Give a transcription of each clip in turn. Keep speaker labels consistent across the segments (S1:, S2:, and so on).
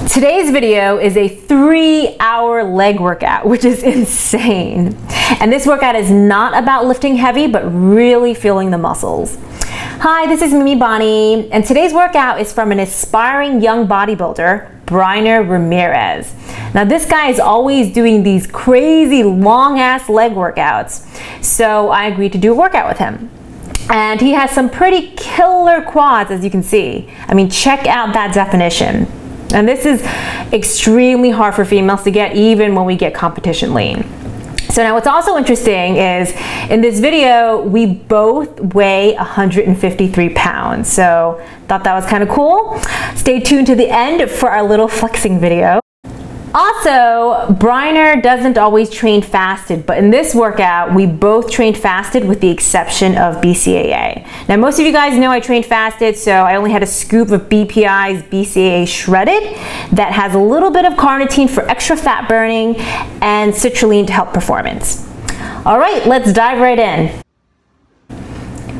S1: Today's video is a 3-hour leg workout, which is insane. And this workout is not about lifting heavy, but really feeling the muscles. Hi, this is Mimi Bonnie, and today's workout is from an aspiring young bodybuilder, Bryner Ramirez. Now this guy is always doing these crazy long-ass leg workouts, so I agreed to do a workout with him. And he has some pretty killer quads, as you can see. I mean, check out that definition. And this is extremely hard for females to get, even when we get competition lean. So now what's also interesting is in this video, we both weigh 153 pounds. So thought that was kind of cool. Stay tuned to the end for our little flexing video. Also, Bryner doesn't always train fasted, but in this workout, we both trained fasted with the exception of BCAA. Now, most of you guys know I trained fasted, so I only had a scoop of BPI's BCAA shredded that has a little bit of carnitine for extra fat burning and citrulline to help performance. All right, let's dive right in.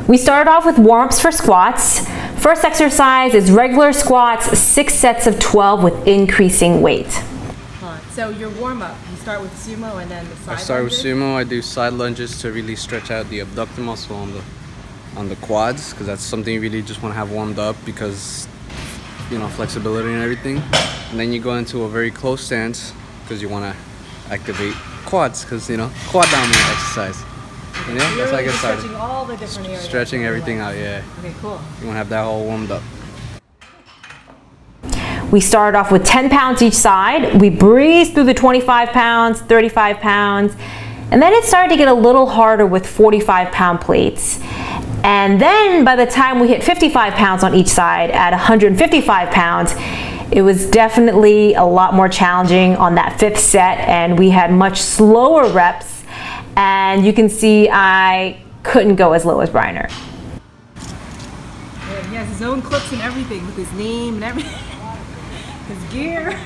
S1: We started off with warm-ups for squats. First exercise is regular squats, 6 sets of 12 with increasing weight.
S2: So your warm-up, you start with sumo and then the side lunges?
S3: I start with sumo. I do side lunges to really stretch out the abductor muscle on the quads, because that's something you really just want to have warmed up because, you know, flexibility and everything. And then you go into a very close stance because you want to activate quads, because, you know, quad dominant exercise.
S2: Okay,
S3: yeah,
S2: so
S3: that's how I get started.
S2: Stretching all the different areas.
S3: Stretching everything out, yeah.
S2: Okay, cool.
S3: You want to have that all warmed up.
S1: We started off with 10 pounds each side. We breezed through the 25 pounds, 35 pounds, and then it started to get a little harder with 45-pound plates. And then by the time we hit 55 pounds on each side at 155 pounds, it was definitely a lot more challenging on that 5th set, and we had much slower reps. And you can see I couldn't go as low as Bryner.
S2: Yeah, he has his own clips and everything with his name and everything. His gear.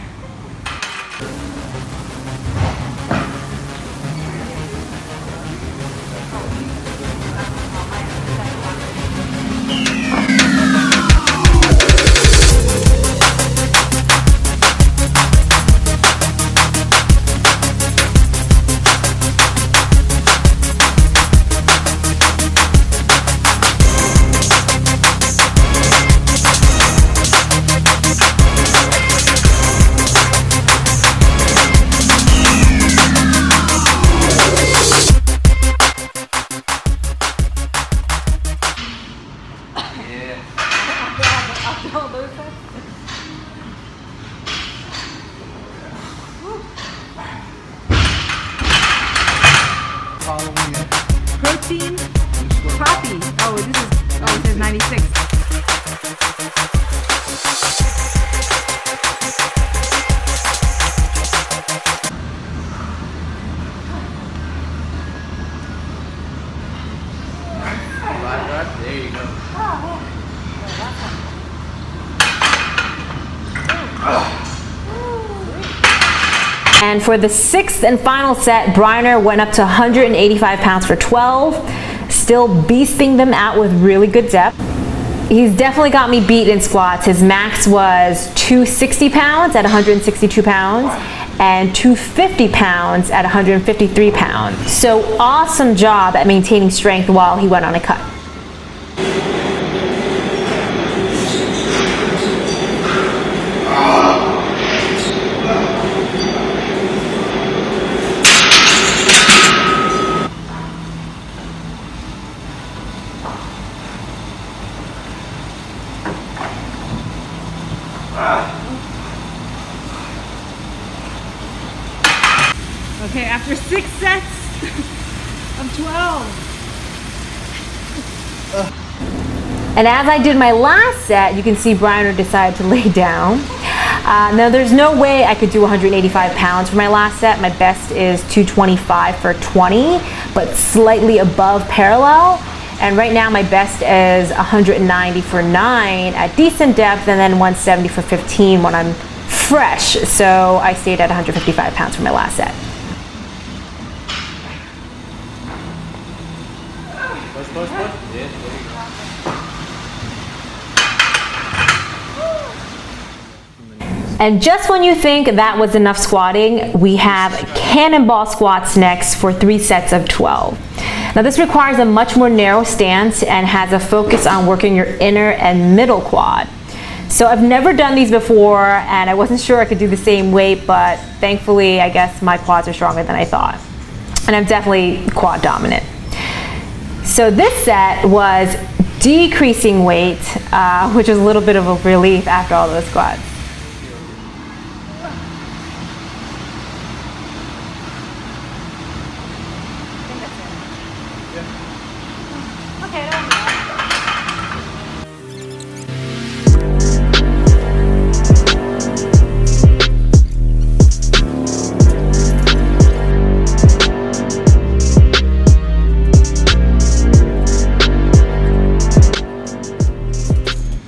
S2: Protein coffee. Oh, this is, oh, it says 96.
S3: There you go.
S1: And for the 6th and final set, Bryner went up to 185 pounds for 12, still beasting them out with really good depth. He's definitely got me beat in squats. His max was 260 pounds at 162 pounds and 250 pounds at 153 pounds. So awesome job at maintaining strength while he went on a cut.
S2: Okay, after 6 sets of 12.
S1: And as I did my last set, you can see Bryner decided to lay down. Now there's no way I could do 185 pounds for my last set. My best is 225 for 20, but slightly above parallel. And right now my best is 190 for 9 at decent depth, and then 170 for 15 when I'm fresh. So I stayed at 155 pounds for my last set.
S3: Push. Yeah.
S1: And just when you think that was enough squatting, we have Cannonball Squats next for 3 sets of 12. Now this requires a much more narrow stance and has a focus on working your inner and middle quad. So I've never done these before and I wasn't sure I could do the same weight, but thankfully I guess my quads are stronger than I thought. And I'm definitely quad dominant. So this set was decreasing weight, which was a little bit of a relief after all those squats.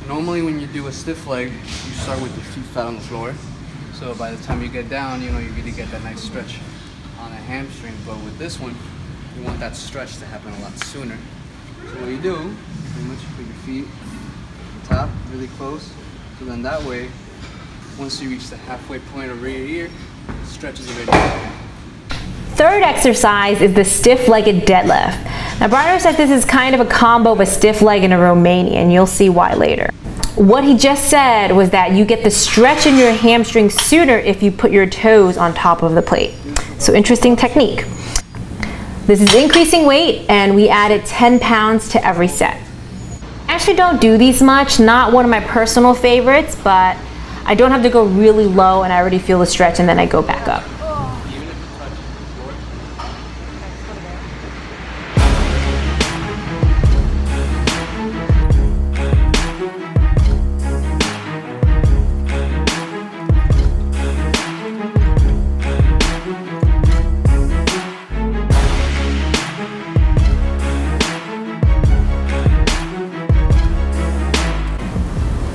S3: Normally when you do a stiff leg, you start with your feet flat on the floor. So by the time you get down, you know, you really get that nice stretch on the hamstring. But with this one, you want that stretch to happen a lot sooner. So what you do, pretty much put your feet on top, really close. So then that way, once you reach the halfway point over here, the stretch is already happening.
S1: Third exercise is the stiff-legged deadlift. Now Bryner said this is kind of a combo of a stiff leg and a Romanian. You'll see why later. What he just said was that you get the stretch in your hamstring sooner if you put your toes on top of the plate. So interesting technique. This is increasing weight and we added 10 pounds to every set. I actually don't do these much, not one of my personal favorites, but I don't have to go really low and I already feel the stretch and then I go back up.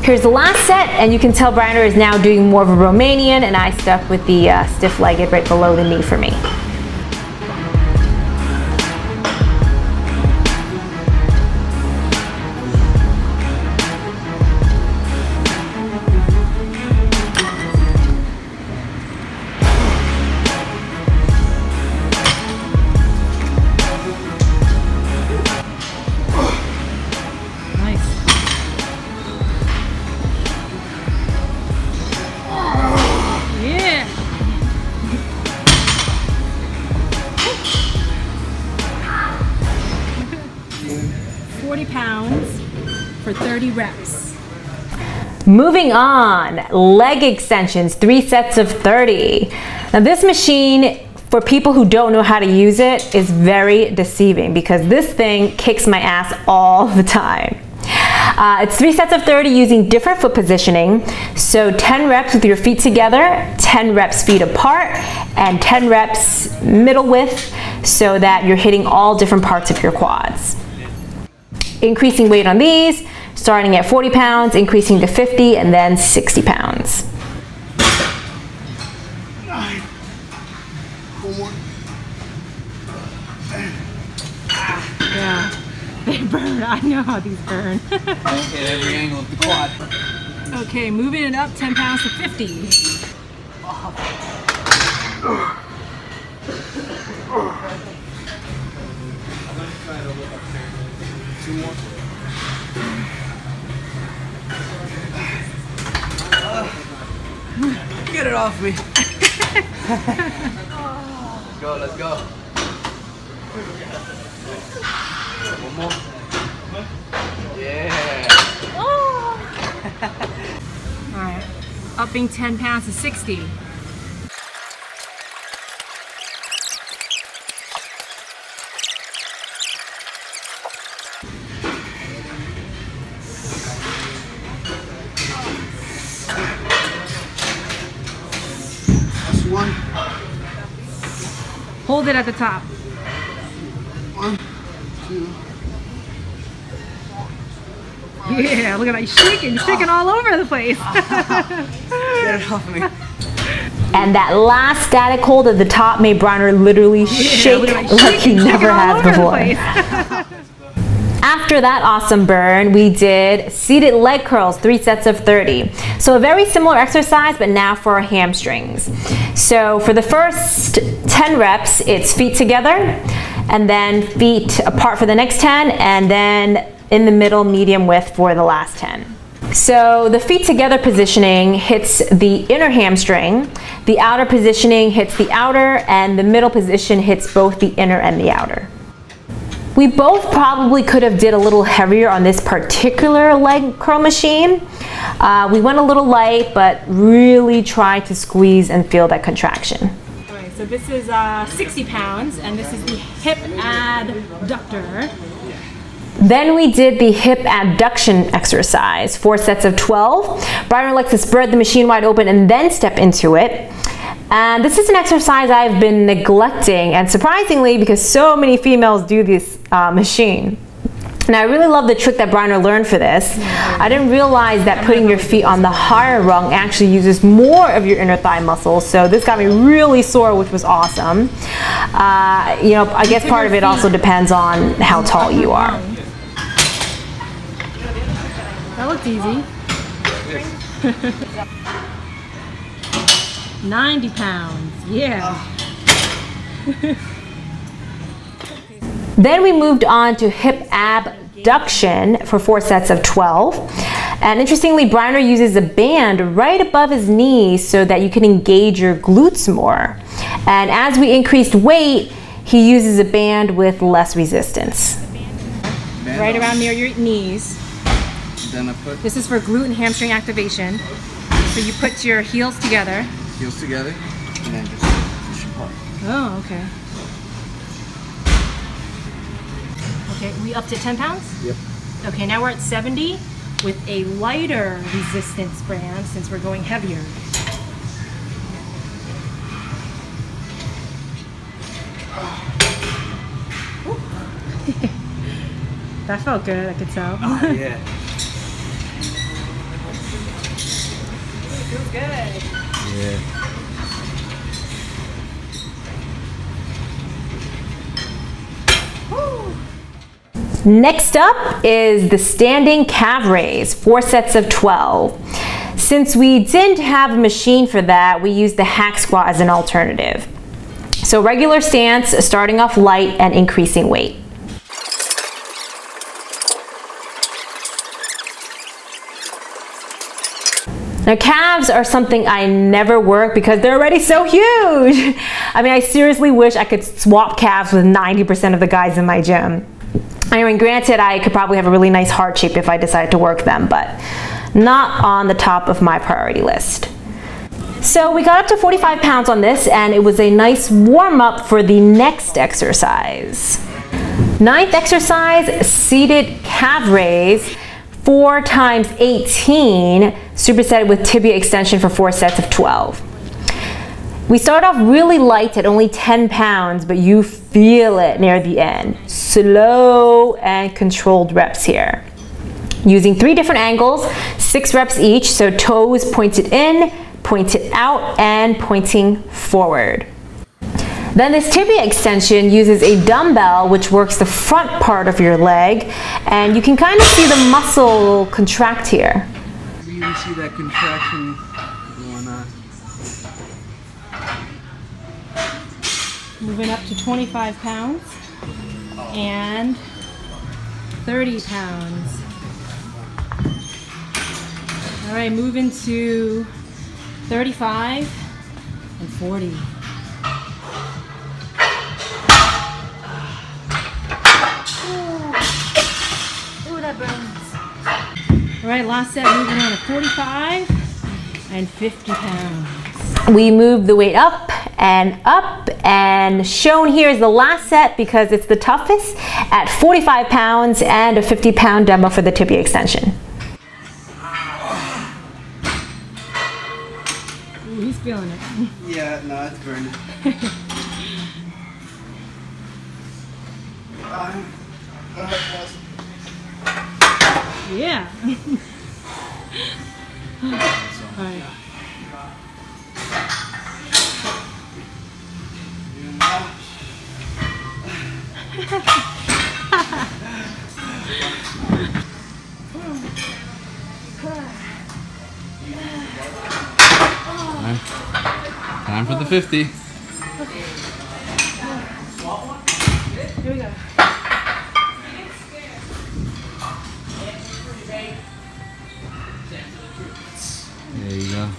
S1: Here's the last set, and you can tell Bryner is now doing more of a Romanian, and I stuck with the stiff-legged right below the knee for me.
S2: Yeah. 40 pounds for 30 reps.
S1: Moving on, leg extensions, 3 sets of 30. Now this machine, for people who don't know how to use it, is very deceiving because this thing kicks my ass all the time. It's 3 sets of 30 using different foot positioning. So 10 reps with your feet together, 10 reps feet apart, and 10 reps middle width so that you're hitting all different parts of your quads. Increasing weight on these, starting at 40 pounds, increasing to 50, and then 60 pounds.
S2: Yeah, they burn. I know how these burn.
S3: Hit every angle of the quad.
S2: Okay, moving it up 10 pounds to 50.
S3: Two more. Get it off me. Let's go, let's go. One more. Yeah.
S2: All right, upping 10 pounds to 60.
S3: That's one.
S2: Hold it at the top.
S3: 1, 2.
S2: Yeah, look at that. You're shaking. You're shaking all over the place.
S3: Get it off me.
S1: And that last static hold at the top made Bryner literally shake like he never has before. After that awesome burn, we did seated leg curls, 3 sets of 30. So a very similar exercise, but now for our hamstrings. So for the first 10 reps, it's feet together, and then feet apart for the next 10, and then in the middle, medium width for the last 10. So the feet together positioning hits the inner hamstring, the outer positioning hits the outer, and the middle position hits both the inner and the outer. We both probably could have did a little heavier on this particular leg curl machine. We went a little light, but really tried to squeeze and feel that contraction.
S2: All right, so this is 60 pounds, and this is the hip abductor.
S1: Then we did the hip abduction exercise, 4 sets of 12. Bryner likes to spread the machine wide open and then step into it. And this is an exercise I've been neglecting, and surprisingly, because so many females do this machine. And I really love the trick that Bryner learned for this. I didn't realize that putting your feet on the higher rung actually uses more of your inner thigh muscles, so this got me really sore, which was awesome. You know, I guess part of it also depends on how tall you are.
S2: That looked easy. 90 pounds, yeah.
S1: Then we moved on to hip abduction for 4 sets of 12. And interestingly, Bryner uses a band right above his knees so that you can engage your glutes more. And as we increased weight, he uses a band with less resistance.
S2: Right around near your knees.
S3: Then I put
S2: This is for glute and hamstring activation. So you put your heels together.
S3: heels together and then just push apart.
S2: Oh, okay. Okay, we up to 10 pounds?
S3: Yep.
S2: Okay, now we're at 70 with a lighter resistance band since we're going heavier. That felt good, I could tell.
S3: Oh, yeah.
S2: Feels good.
S3: Yeah.
S1: Next up is the standing calf raise, 4 sets of 12. Since we didn't have a machine for that, we used the hack squat as an alternative. So regular stance, starting off light and increasing weight. Now calves are something I never work because they're already so huge. I mean, I seriously wish I could swap calves with 90% of the guys in my gym. I mean, granted, I could probably have a really nice heart shape if I decided to work them, but not on the top of my priority list. So we got up to 45 pounds on this, and it was a nice warm up for the next exercise. 9th exercise, seated calf raise, 4 times 18, supersetted with tibia extension for 4 sets of 12. We start off really light at only 10 pounds, but you feel it near the end. Slow and controlled reps here. Using 3 different angles, 6 reps each, so toes pointed in, pointed out, and pointing forward. Then this tibia extension uses a dumbbell which works the front part of your leg, and you can kind of see the muscle contract here.
S3: You can see that contraction going on.
S2: Moving up to 25 pounds and 30 pounds. All right, moving to 35 and 40. Ooh, that burns. All right, last set, moving on to 45 and 50 pounds.
S1: We move the weight up, and shown here is the last set because it's the toughest at 45 pounds and a 50-pound dumbbell for the tibia extension.
S2: Ooh, he's feeling it.
S3: Yeah, no, it's burning.
S2: Yeah. All right.
S3: Time for the 50.
S2: Okay. Here we go.
S3: There you go.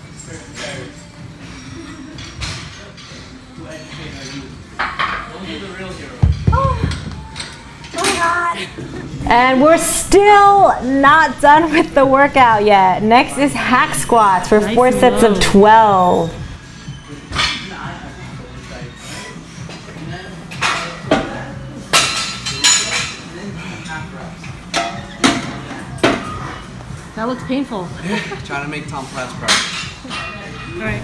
S1: And we're still not done with the workout yet. Next is hack squats for 4 sets of 12.
S2: That looks painful.
S3: Trying to make Tom Platz proud.
S2: All right.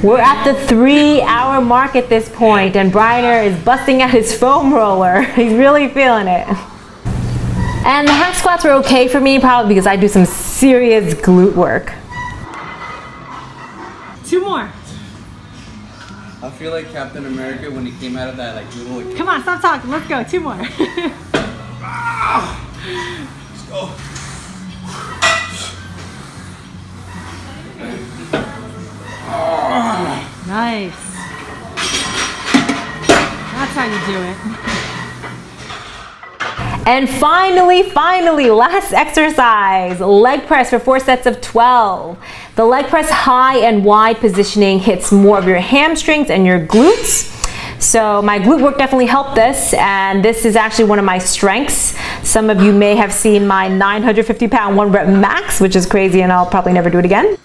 S1: We're at the 3-hour mark at this point, and Bryner is busting out his foam roller. He's really feeling it. And the hack squats were okay for me, probably because I do some serious glute work.
S2: 2 more.
S3: I feel like Captain America when he came out of that like little.
S2: Come on, stop talking. Let's go. 2 more.
S3: Let's go.
S2: Nice. That's how you do it.
S1: And finally, last exercise, leg press for 4 sets of 12. The leg press high and wide positioning hits more of your hamstrings and your glutes. So my glute work definitely helped this, and this is actually one of my strengths. Some of you may have seen my 950-pound 1 rep max, which is crazy, and I'll probably never do it again.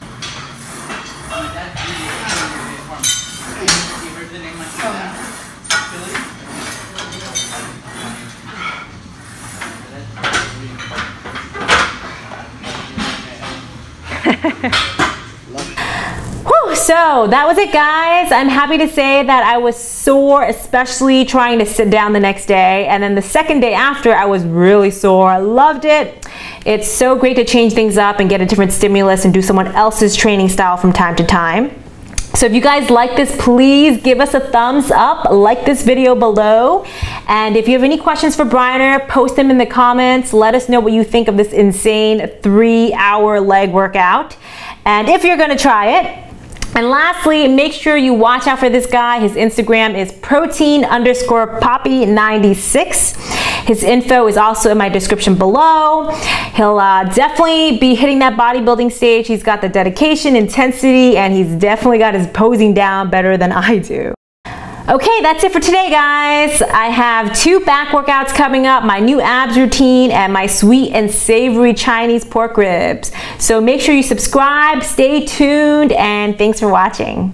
S1: Whew, so that was it, guys. I'm happy to say that I was sore, especially trying to sit down the next day, and then the second day after I was really sore. I loved it. It's so great to change things up and get a different stimulus and do someone else's training style from time to time. So if you guys like this, please give us a thumbs up, like this video below, and if you have any questions for Bryner, post them in the comments. Let us know what you think of this insane 3-hour leg workout, and if you're gonna try it. And lastly, make sure you watch out for this guy. His Instagram is protein_poppy96. His info is also in my description below. He'll definitely be hitting that bodybuilding stage. He's got the dedication, intensity, and he's definitely got his posing down better than I do. Okay, that's it for today, guys. I have 2 back workouts coming up, my new abs routine and my sweet and savory Chinese pork ribs. So make sure you subscribe, stay tuned, and thanks for watching.